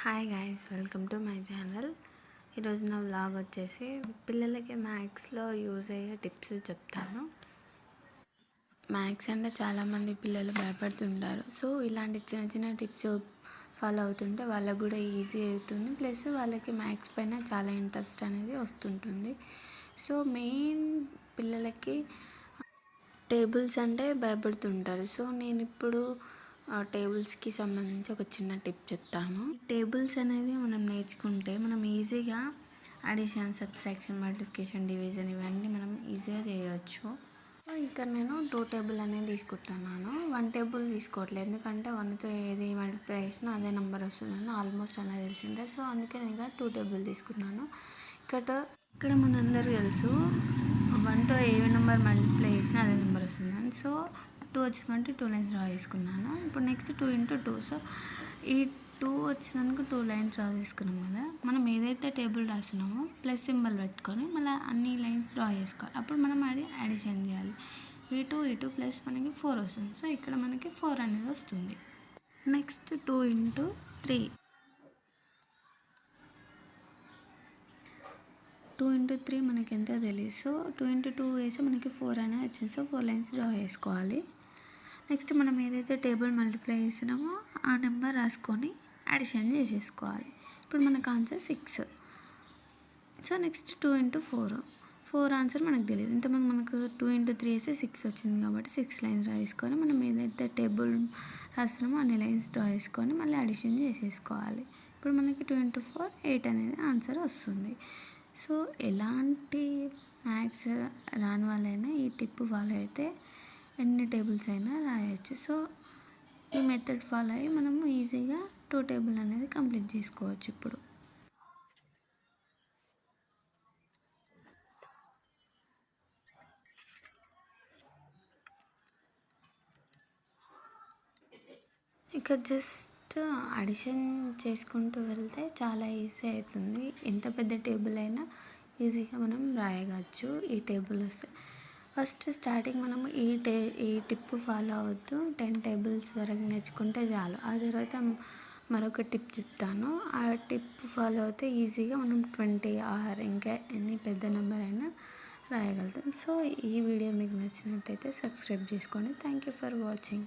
Hi guys, welcome to my channel. ఈరోజు నా vlog వచ్చేసి పిల్లలకి మ్యాథ్స్లో యూజ్ అయ్యే టిప్స్ చెప్తాను. మ్యాథ్స్ అంటే చాలామంది పిల్లలు భయపడుతుంటారు. సో ఇలాంటి చిన్న చిన్న టిప్స్ ఫాలో అవుతుంటే వాళ్ళకు కూడా ఈజీ అవుతుంది. ప్లస్ వాళ్ళకి మ్యాథ్స్ పైన చాలా ఇంట్రెస్ట్ అనేది వస్తుంటుంది. సో మెయిన్ పిల్లలకి టేబుల్స్ అంటే భయపడుతుంటారు. సో నేను ఇప్పుడు టేబుల్స్కి సంబంధించి ఒక చిన్న టిప్ చెప్తాను. టేబుల్స్ అనేది మనం నేర్చుకుంటే మనం ఈజీగా అడిషన్, సబ్ట్రాక్షన్, మల్టిప్లికేషన్, డివిజన్ ఇవన్నీ మనం ఈజీగా చేయవచ్చు. ఇక్కడ నేను 2 టేబుల్ అనేది తీసుకుంటున్నాను. 1 టేబుల్ తీసుకోవట్లేదు, ఎందుకంటే 1తో ఏది మల్టిప్లై చేసినా అదే నెంబర్ వస్తుందని ఆల్మోస్ట్ అలా తెలిసింటే. సో అందుకే నేను ఇక్కడ 2 టేబుల్ తీసుకున్నాను. ఇక్కడ మనందరూ తెలుసు 1తో ఏ నెంబర్ మల్టిప్లై చేసినా అదే నెంబర్ వస్తుందని. సో 2 వచ్చిందంటే 2 లైన్స్ డ్రా చేసుకున్నాను. ఇప్పుడు నెక్స్ట్ 2 × 2. సో ఈ 2 వచ్చినందుకు 2 లైన్స్ డ్రా చేసుకున్నాం కదా. మనం ఏదైతే టేబుల్ రాస్తున్నామో ప్లస్ సింబల్ పెట్టుకొని మళ్ళీ అన్ని లైన్స్ డ్రా చేసుకోవాలి. అప్పుడు మనం అది అడిషన్ చేయాలి. ఈ 2 ప్లస్ మనకి 4 వస్తుంది. సో ఇక్కడ మనకి 4 అనేది వస్తుంది. నెక్స్ట్ 2 × 3. 2 × 3 మనకి ఎంతో తెలియదు. సో 2 × 2 వేసి మనకి 4 అనేది వచ్చింది. సో 4 లైన్స్ డ్రా చేసుకోవాలి. నెక్స్ట్ మనం ఏదైతే టేబుల్ మల్టిప్లై చేసినామో ఆ నెంబర్ రాసుకొని అడిషన్ చేసేసుకోవాలి. ఇప్పుడు మనకు ఆన్సర్ 6. So next 2 × 4. 4 ఆన్సర్ మనకు తెలియదు. ఇంతమంది మనకు 2 × 3 వేస్తే 6 వచ్చింది కాబట్టి 6 లైన్స్ డ్రా చేసుకొని మనం ఏదైతే టేబుల్ రాస్తున్నామో అన్ని లైన్స్ డ్రా చేసుకొని మళ్ళీ అడిషన్ చేసేసుకోవాలి. ఇప్పుడు మనకి 2 × 4 8 అనేది ఆన్సర్ వస్తుంది. సో ఎలాంటి మ్యాథ్స్ రాని వాళ్ళైనా ఈ టిప్ ఫాలో అయితే ఎన్ని టేబుల్స్ అయినా రాయొచ్చు. సో ఈ మెథడ్ ఫాలో అయ్యి మనము ఈజీగా 2 టేబుల్ అనేది కంప్లీట్ చేసుకోవచ్చు. ఇప్పుడు ఇక జస్ట్ అడిషన్ చేసుకుంటూ వెళ్తే చాలా ఈజీ అవుతుంది. ఎంత పెద్ద టేబుల్ అయినా ఈజీగా మనం రాయవచ్చు ఈ టేబుల్ వస్తే. ఫస్ట్ స్టార్టింగ్ మనము ఈ టిప్ ఫాలో అవుతూ 10 టేబుల్స్ వరకు నేర్చుకుంటే చాలు. ఆ తర్వాత మరొక టిప్ చెప్తాను. ఆ టిప్ ఫాలో అయితే ఈజీగా మనం 20 ఆర్ ఇంకా ఎన్ని పెద్ద నెంబర్ అయినా రాయగలుగుతాం. సో ఈ వీడియో మీకు నచ్చినట్టయితే సబ్స్క్రైబ్ చేసుకోండి. Thank you for watching.